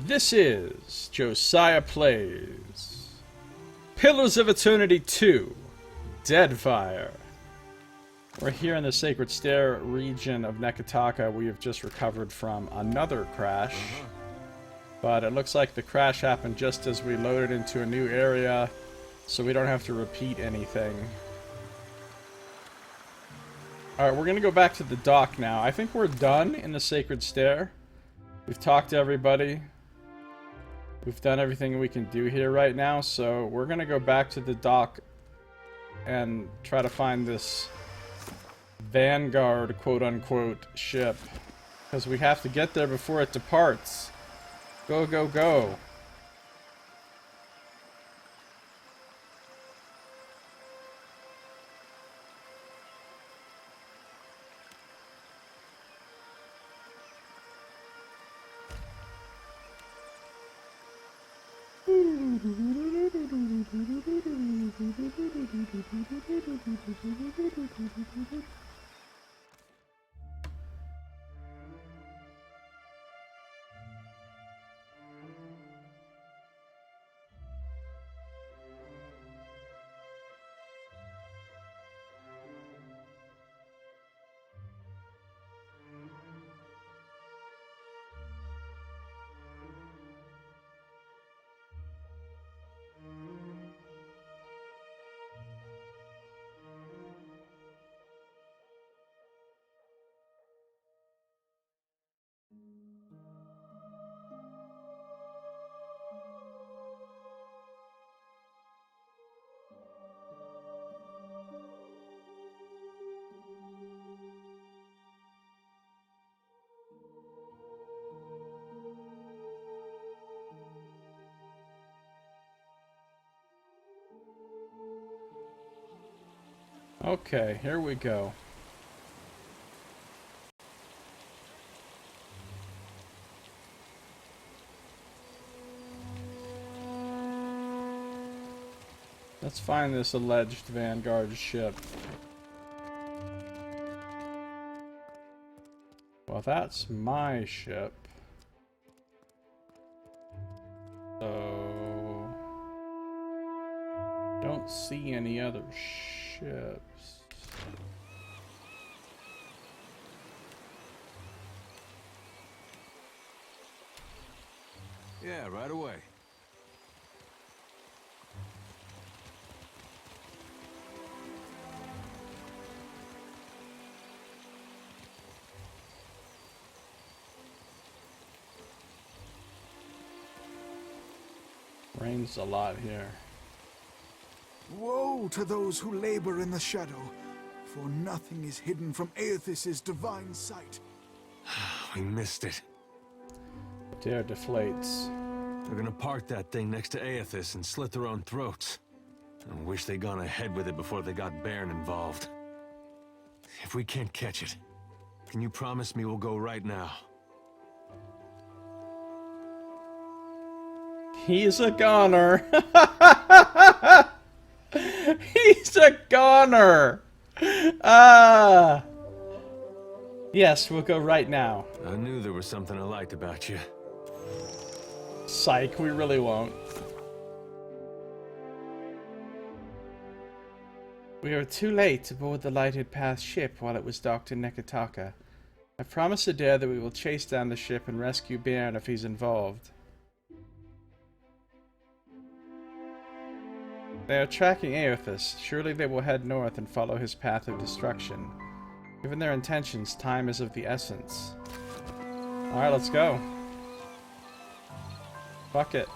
This is Josiah Plays Pillars of Eternity 2 Deadfire. We're here in the Sacred Stair region of Nekataka. We have just recovered from another crash. But it looks like the crash happened just as we loaded into a new area, so we don't have to repeat anything. Alright, we're going to go back to the dock now. I think we're done in the Sacred Stair. We've talked to everybody. We've done everything we can do here right now, so we're going to go back to the dock and try to find this Vanguard, quote-unquote, ship. Because we have to get there before it departs. Go, go, go. Okay, here we go. Let's find this alleged Vanguard ship. Well, that's my ship. So... don't see any other ships. Yeah, right away. Rains a lot here. Woe to those who labor in the shadow, for nothing is hidden from Eothas' divine sight. We missed it. Dare deflates. They're gonna park that thing next to Eothas and slit their own throats. I wish they'd gone ahead with it before they got Baron involved. If we can't catch it, can you promise me we'll go right now? He's a goner. He's a goner. Yes, we'll go right now. I knew there was something I liked about you. Psych, we really won't. We are too late to board the Lighted Path ship while it was docked in Nekataka. I promised Adair that we will chase down the ship and rescue Baron if he's involved. They are tracking Eothas. Surely they will head north and follow his path of destruction. Given their intentions, time is of the essence. Alright, let's go. Fuck it.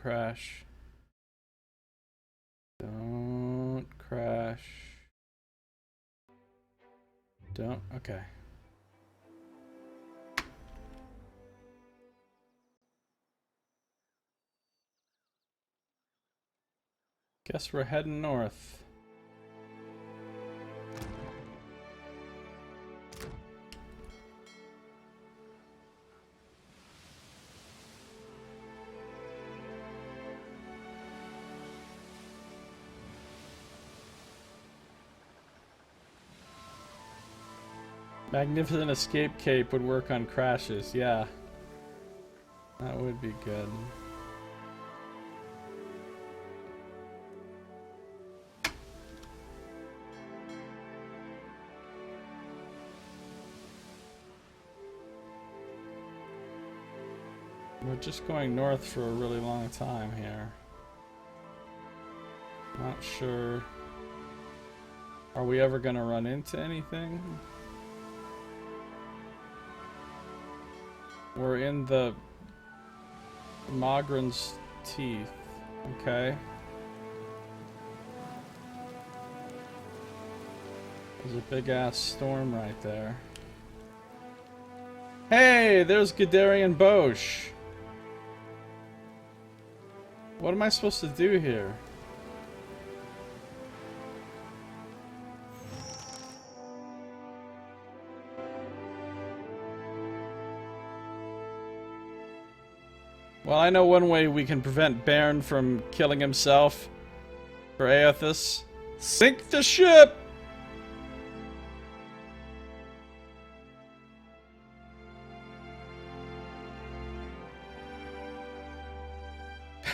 crash. Don't crash. Don't. Okay. Guess we're heading north. Magnificent Escape Cape would work on crashes, yeah. That would be good. We're just going north for a really long time here. Not sure. Are we ever gonna run into anything? We're in the Mogren's teeth. Okay. There's a big ass storm right there. Hey, there's Guderian Bosch. What am I supposed to do here? Well, I know one way we can prevent Bairn from killing himself for Eothas. Sink the ship!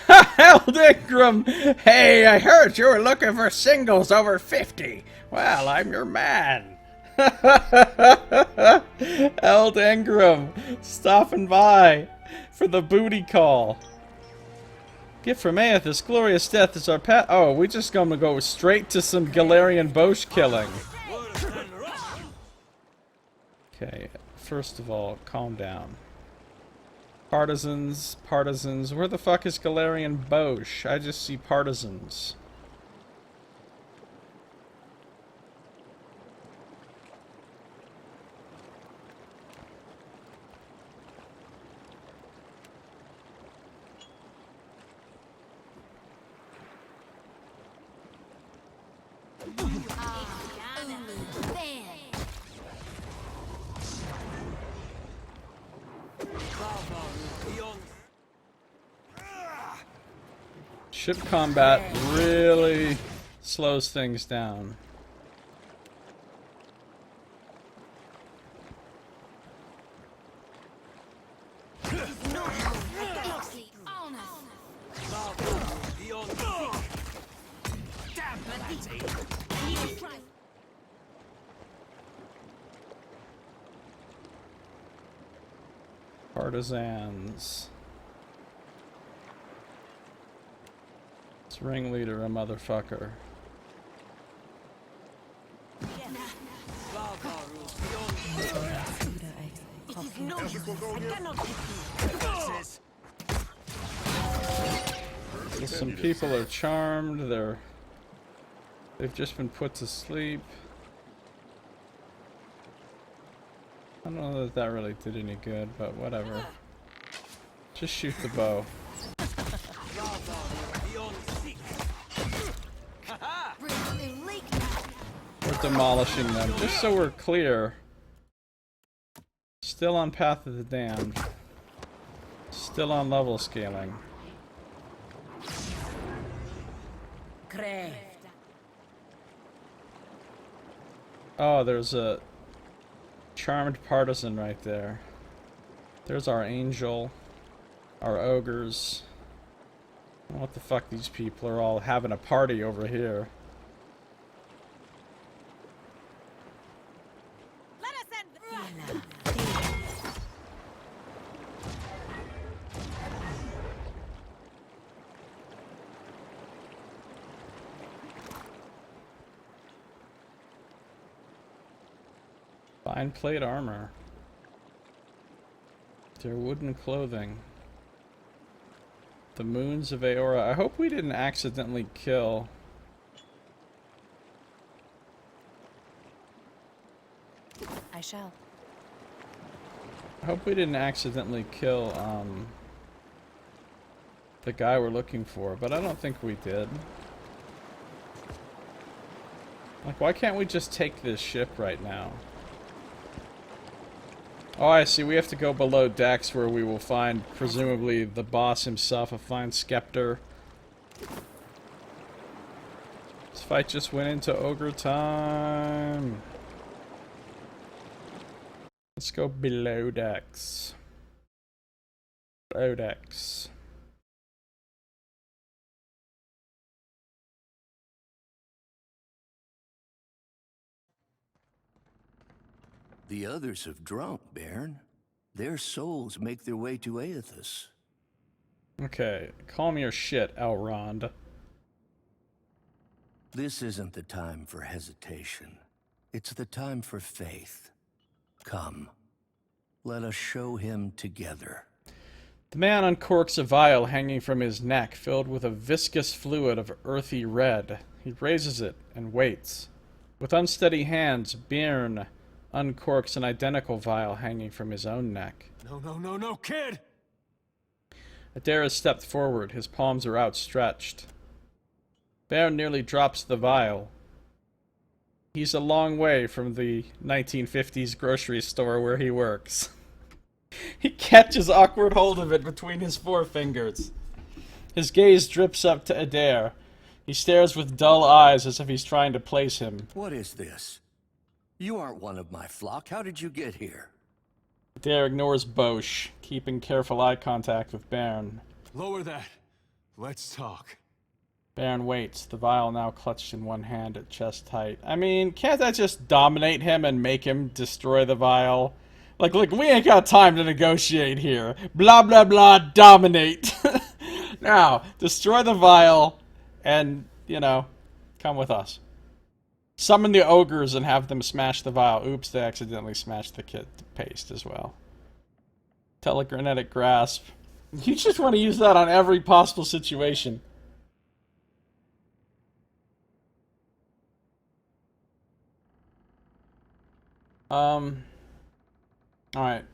Held Ingram! Hey, I heard you were looking for singles over 50. Well, I'm your man. Held Ingram, stopping by for the booty call. Gift from Eothas, glorious death is our path. Oh, we just gonna go straight to some Galarian Bosch killing. Okay, first of all, calm down. Partisans, partisans. Where the fuck is Galarian Bosch? I just see partisans. Ship combat really slows things down. Partisans. This ringleader a motherfucker. Well, some people are charmed, they've just been put to sleep. I don't know that that really did any good, but whatever. Just shoot the bow. We're demolishing them, just so we're clear. Still on Path of the Damned. Still on level scaling. Oh, there's a charmed partisan right there. There's our angel, our ogres. I don't know what the fuck these people are all having a party over here. Let us end the Fine plate armor. Their wooden clothing. The Moons of Aora. I hope we didn't accidentally kill... I shall. I hope we didn't accidentally kill, the guy we're looking for, but I don't think we did. Like, why can't we just take this ship right now? Oh, I see. We have to go below decks where we will find, presumably, the boss himself, a fine scepter. This fight just went into ogre time. Let's go below decks. Below decks. The others have drunk, Bairn. Their souls make their way to Eothas. Okay, calm your shit, Elrond. This isn't the time for hesitation. It's the time for faith. Come, let us show him together. The man uncorks a vial hanging from his neck, filled with a viscous fluid of earthy red. He raises it and waits. With unsteady hands, Byrne uncorks an identical vial hanging from his own neck. No, kid! Adair has stepped forward. His palms are outstretched. Byrne nearly drops the vial. He's a long way from the 1950s grocery store where he works. He catches awkward hold of it between his forefingers. His gaze drips up to Adair. He stares with dull eyes as if he's trying to place him. What is this? You aren't one of my flock. How did you get here? Adair ignores Bosch, keeping careful eye contact with Byrne. Lower that. Let's talk. Byrne waits, the vial now clutched in one hand at chest height. I mean, can't that just dominate him and make him destroy the vial? Like, look, we ain't got time to negotiate here. Blah, blah, blah, dominate. Now, destroy the vial and, you know, come with us. Summon the ogres and have them smash the vial. Oops, they accidentally smashed the paste as well. Telekinetic grasp. You just want to use that on every possible situation. Alright,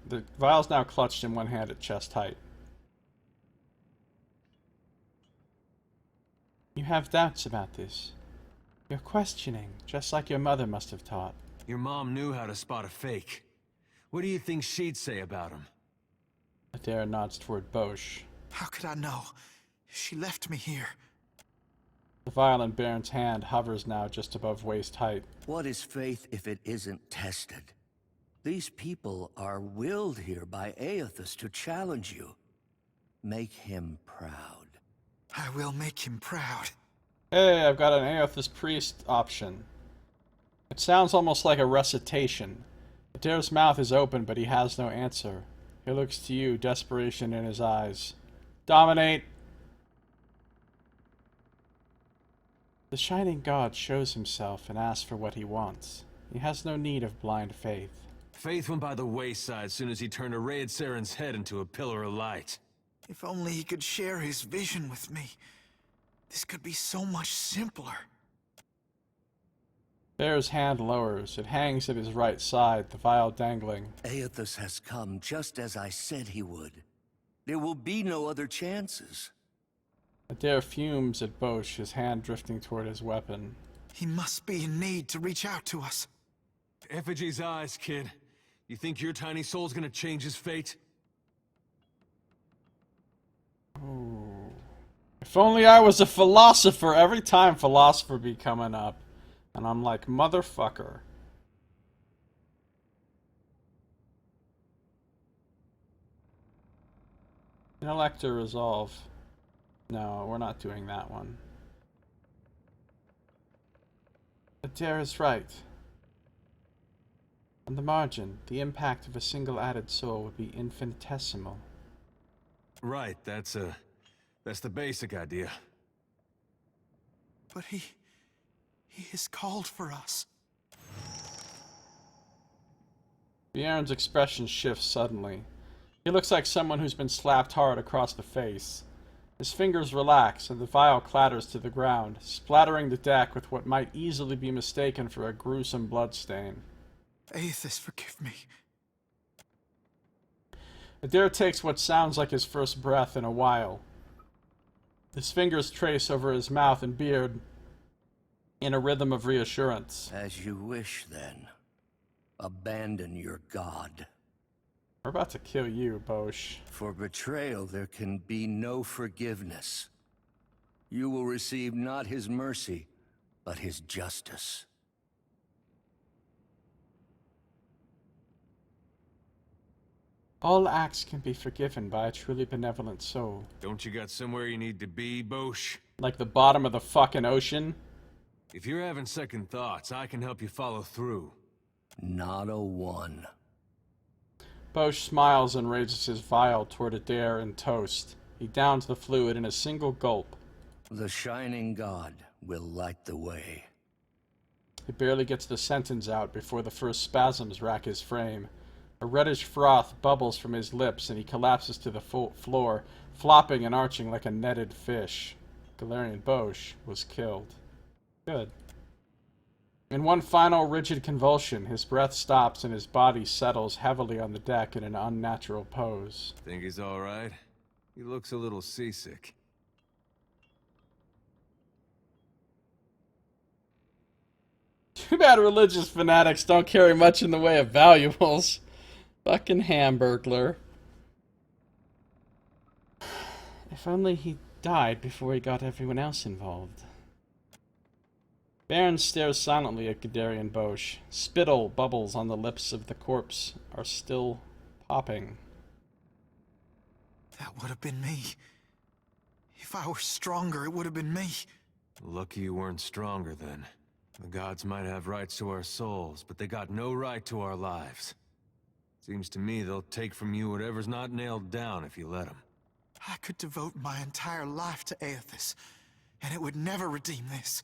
the vial's now clutched in one hand at chest height. You have doubts about this. You're questioning, just like your mother must have taught. Your mom knew how to spot a fake. What do you think she'd say about him? Adair nods toward Bosch. How could I know? She left me here. The vial in Baron's hand hovers now just above waist height. What is faith if it isn't tested? These people are willed here by Eothas to challenge you. Make him proud. I will make him proud. Hey, I've got an Eothas priest option. It sounds almost like a recitation. Adair's mouth is open, but he has no answer. He looks to you, desperation in his eyes. Dominate! The Shining God shows himself and asks for what he wants. He has no need of blind faith. Faith went by the wayside as soon as he turned Arayed Saren's head into a pillar of light. If only he could share his vision with me. This could be so much simpler. Bear's hand lowers. It hangs at his right side, the vial dangling. Eothas has come just as I said he would. There will be no other chances. Adair fumes at Bosch, his hand drifting toward his weapon. He must be in need to reach out to us. Effigy's eyes, kid. You think your tiny soul's gonna change his fate? Ooh. If only I was a philosopher. Every time philosopher be coming up. And I'm like, motherfucker. Intellect or resolve? No, we're not doing that one. Adair is right. On the margin, the impact of a single added soul would be infinitesimal. Right, that's the basic idea. But he has called for us. Bjorn's expression shifts suddenly. He looks like someone who's been slapped hard across the face. His fingers relax, and the vial clatters to the ground, splattering the deck with what might easily be mistaken for a gruesome bloodstain. Eothas, forgive me. Adair takes what sounds like his first breath in a while. His fingers trace over his mouth and beard in a rhythm of reassurance. As you wish, then. Abandon your god. We're about to kill you, Bosch. For betrayal there can be no forgiveness. You will receive not his mercy, but his justice. All acts can be forgiven by a truly benevolent soul. Don't you got somewhere you need to be, Bosch? Like the bottom of the fucking ocean? If you're having second thoughts, I can help you follow through. Not a one. Bosch smiles and raises his vial toward Adair and Toast. He downs the fluid in a single gulp. The shining god will light the way. He barely gets the sentence out before the first spasms rack his frame. A reddish froth bubbles from his lips and he collapses to the floor, flopping and arching like a netted fish. Galarian Bosch was killed. Good. In one final rigid convulsion, his breath stops and his body settles heavily on the deck in an unnatural pose. Think he's alright? He looks a little seasick. Too bad religious fanatics don't carry much in the way of valuables. Fucking hamburglar. If only he died before he got everyone else involved. Baron stares silently at Galarian Bosch. Spittle bubbles on the lips of the corpse are still popping. That would have been me. If I were stronger, it would have been me. Lucky you weren't stronger then. The gods might have rights to our souls, but they got no right to our lives. Seems to me they'll take from you whatever's not nailed down if you let them. I could devote my entire life to Eothas, and it would never redeem this.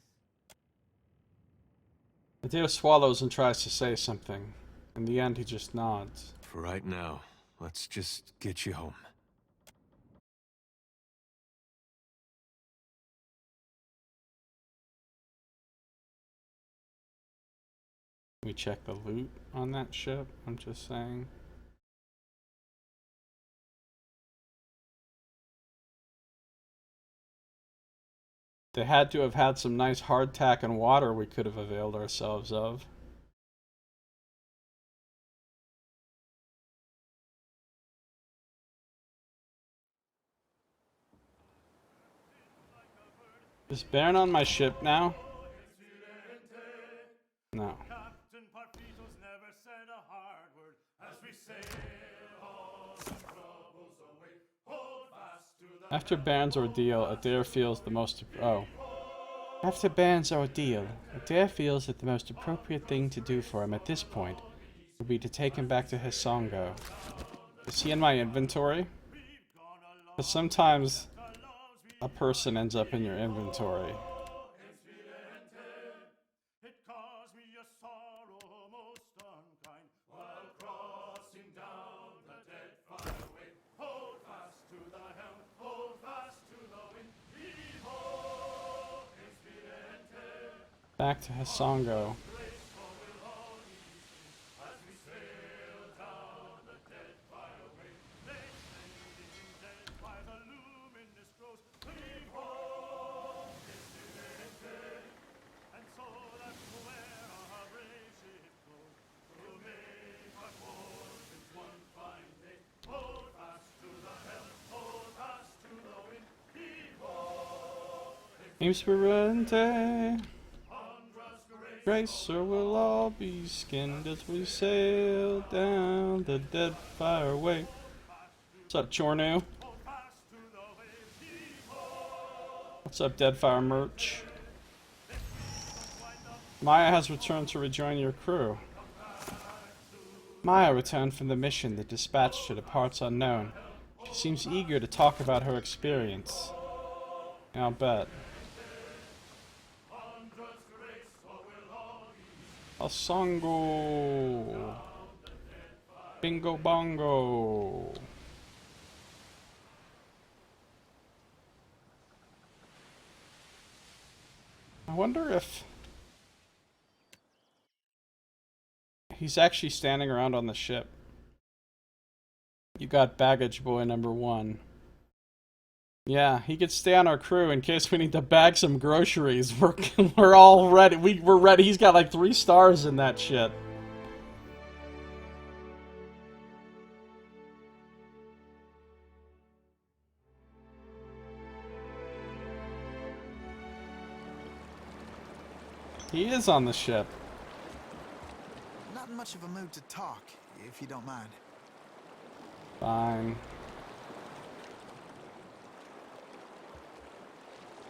Adair swallows and tries to say something. In the end, he just nods. For right now, let's just get you home. We check the loot on that ship, I'm just saying. They had to have had some nice hardtack and water we could have availed ourselves of. Is Baron on my ship now? No. After Baron's ordeal, Adair feels the most... After Baron's ordeal, Adair feels that the most appropriate thing to do for him at this point would be to take him back to Hisongo. Is he in my inventory? Because sometimes a person ends up in your inventory. Back to Hisongo. Inspirante. Grace, or we'll all be skinned as we sail down the Deadfire way. What's up, Chornu? What's up, Deadfire merch? Maya has returned to rejoin your crew. Maya returned from the mission that dispatched her to parts unknown. She seems eager to talk about her experience. I'll bet. Asongo. Bingo bongo. I wonder if he's actually standing around on the ship. You got baggage boy number 1. Yeah, he could stay on our crew in case we need to bag some groceries. We're all ready. We're ready. He's got like 3 stars in that shit. He is on the ship. Not in much of a mood to talk, if you don't mind. Fine.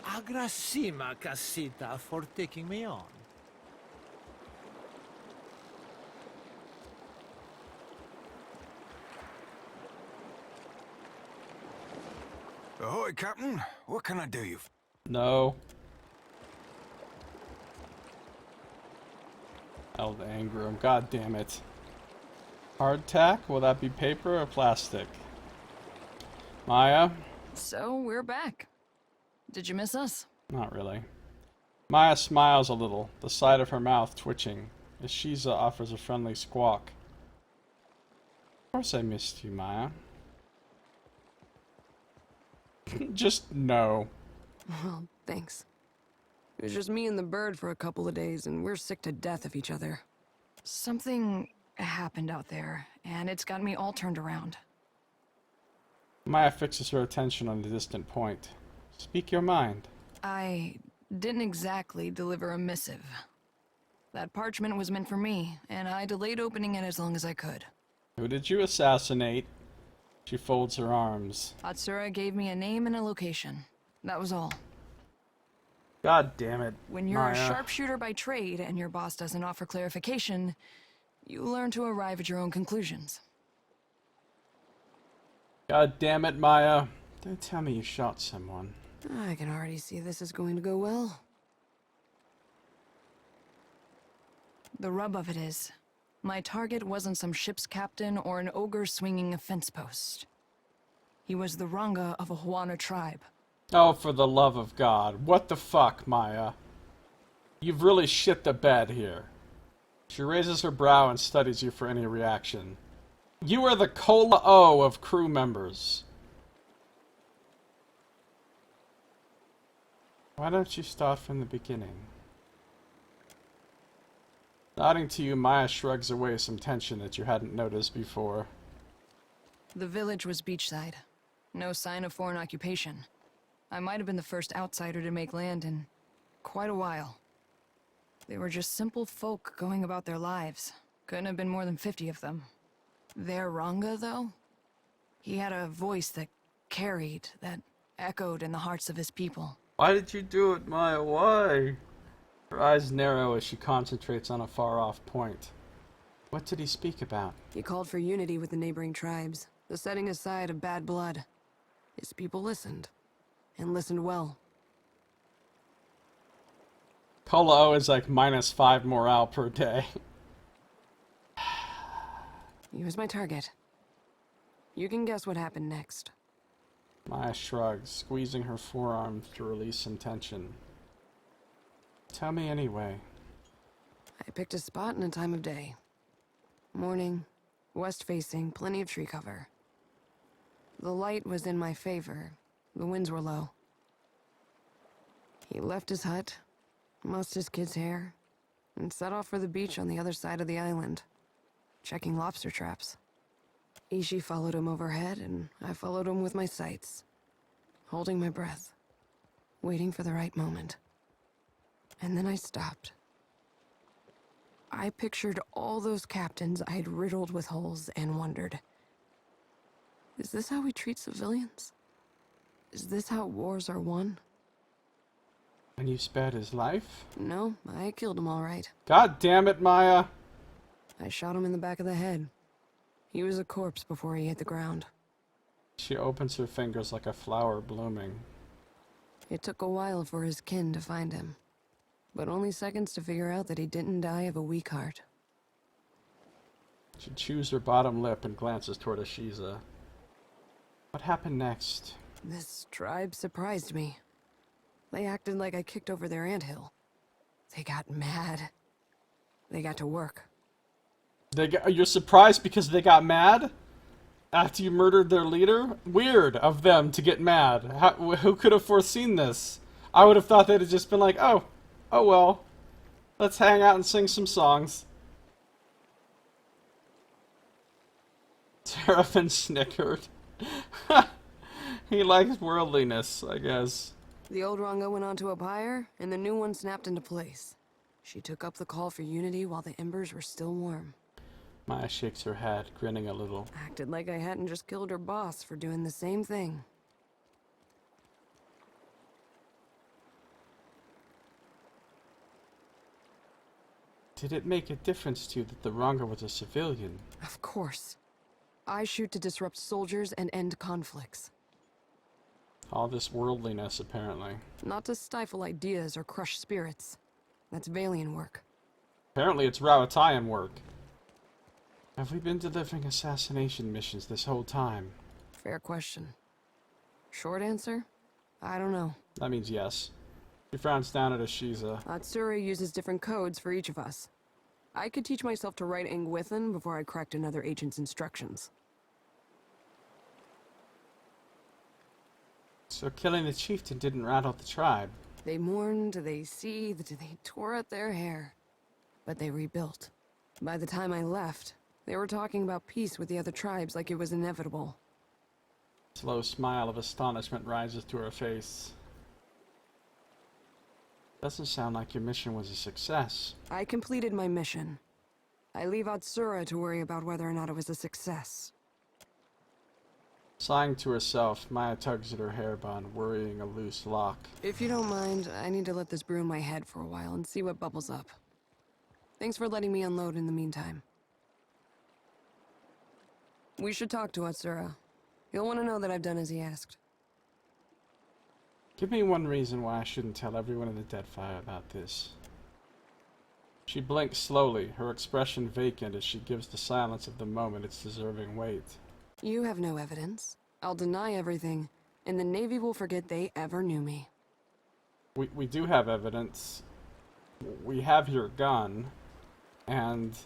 Agrasima, Casita, for taking me on. Ahoy, Captain. What can I do you? No. Held anger him. God damn it. Hardtack? Will that be paper or plastic? Maya? So, we're back. Did you miss us? Not really. Maya smiles a little, the side of her mouth twitching, as Shiza offers a friendly squawk. Of course I missed you, Maya. Just no. Well, thanks. It was just me and the bird for a couple of days, and we're sick to death of each other. Something happened out there, and it's got me all turned around. Maya fixes her attention on the distant point. Speak your mind. I didn't exactly deliver a missive. That parchment was meant for me, and I delayed opening it as long as I could. Who did you assassinate? She folds her arms. Atsura gave me a name and a location. That was all. God damn it, When you're Maya. a sharpshooter by trade and your boss doesn't offer clarification, you learn to arrive at your own conclusions. God damn it, Maya. Don't tell me you shot someone. I can already see this is going to go well. The rub of it is, my target wasn't some ship's captain or an ogre swinging a fence post. He was the Ranga of a Huana tribe. Oh, for the love of God. What the fuck, Maya? You've really shit the bed here. She raises her brow and studies you for any reaction. You are the Cola O of crew members. Why don't you start from the beginning? Nodding to you, Maya shrugs away some tension that you hadn't noticed before. The village was beachside. No sign of foreign occupation. I might have been the first outsider to make land in quite a while. They were just simple folk going about their lives. Couldn't have been more than 50 of them. Their Ranga, though? He had a voice that carried, that echoed in the hearts of his people. Why did you do it, Maya? Why? Her eyes narrow as she concentrates on a far-off point. What did he speak about? He called for unity with the neighboring tribes, the setting aside of bad blood. His people listened, and listened well. Cola O is like -5 morale per day. He was my target. You can guess what happened next. Maya shrugs, squeezing her forearm to release some tension. Tell me anyway. I picked a spot and a time of day. Morning, west-facing, plenty of tree cover. The light was in my favor. The winds were low. He left his hut, mussed his kid's hair, and set off for the beach on the other side of the island, checking lobster traps. Ishi followed him overhead, and I followed him with my sights, holding my breath, waiting for the right moment. And then I stopped. I pictured all those captains I'd riddled with holes and wondered, is this how we treat civilians? Is this how wars are won? And you spared his life? No, I killed him all right. God damn it, Maya! I shot him in the back of the head. He was a corpse before he hit the ground. She opens her fingers like a flower blooming. It took a while for his kin to find him, but only seconds to figure out that he didn't die of a weak heart. She chews her bottom lip and glances toward Ashiza. What happened next? This tribe surprised me. They acted like I kicked over their anthill. They got mad. They got to work. You're surprised because they got mad? After you murdered their leader? Weird of them to get mad. Who could have foreseen this? I would have thought they'd have just been like, oh well. Let's hang out and sing some songs. Seraphim snickered. He likes worldliness, I guess. The old Ranga went onto a pyre, and the new one snapped into place. She took up the call for unity while the embers were still warm. Maya shakes her head, grinning a little. Acted like I hadn't just killed her boss for doing the same thing. Did it make a difference to you that the Ranga was a civilian? Of course. I shoot to disrupt soldiers and end conflicts. All this worldliness, apparently. Not to stifle ideas or crush spirits. That's Valian work. Apparently it's Rawatayan work. Have we been delivering assassination missions this whole time? Fair question. Short answer? I don't know. That means yes. She frowns down at Ashiza. Atsura uses different codes for each of us. I could teach myself to write Engwithan before I cracked another agent's instructions. So killing the chieftain didn't rattle the tribe. They mourned, they seethed, they tore at their hair. But they rebuilt. By the time I left, they were talking about peace with the other tribes like it was inevitable. A slow smile of astonishment rises to her face. Doesn't sound like your mission was a success. I completed my mission. I leave Atsura to worry about whether or not it was a success. Sighing to herself, Maya tugs at her hairband, worrying a loose lock. If you don't mind, I need to let this brew in my head for a while and see what bubbles up. Thanks for letting me unload in the meantime. We should talk to Atsura. He'll want to know that I've done as he asked. Give me one reason why I shouldn't tell everyone in the Deadfire about this. She blinks slowly, her expression vacant as she gives the silence of the moment its deserving weight. You have no evidence. I'll deny everything, and the Navy will forget they ever knew me. We do have evidence. We have your gun, and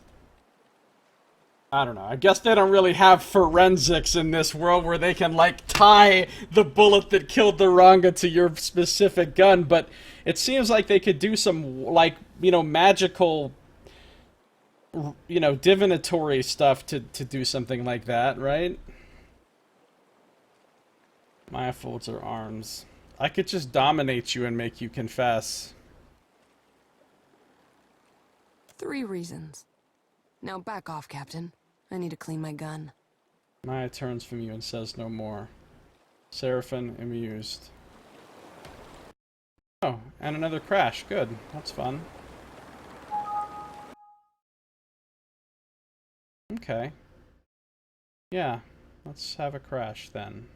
I don't know. I guess they don't really have forensics in this world where they can, like, tie the bullet that killed the Ranga to your specific gun, but it seems like they could do some, like, you know, magical, you know, divinatory stuff to do something like that, right? Maya folds her arms. I could just dominate you and make you confess. 3 reasons. Now back off, Captain. I need to clean my gun. Maya turns from you and says no more. Seraphim amused. Oh, and another crash. Good. That's fun. Okay. Yeah, let's have a crash then.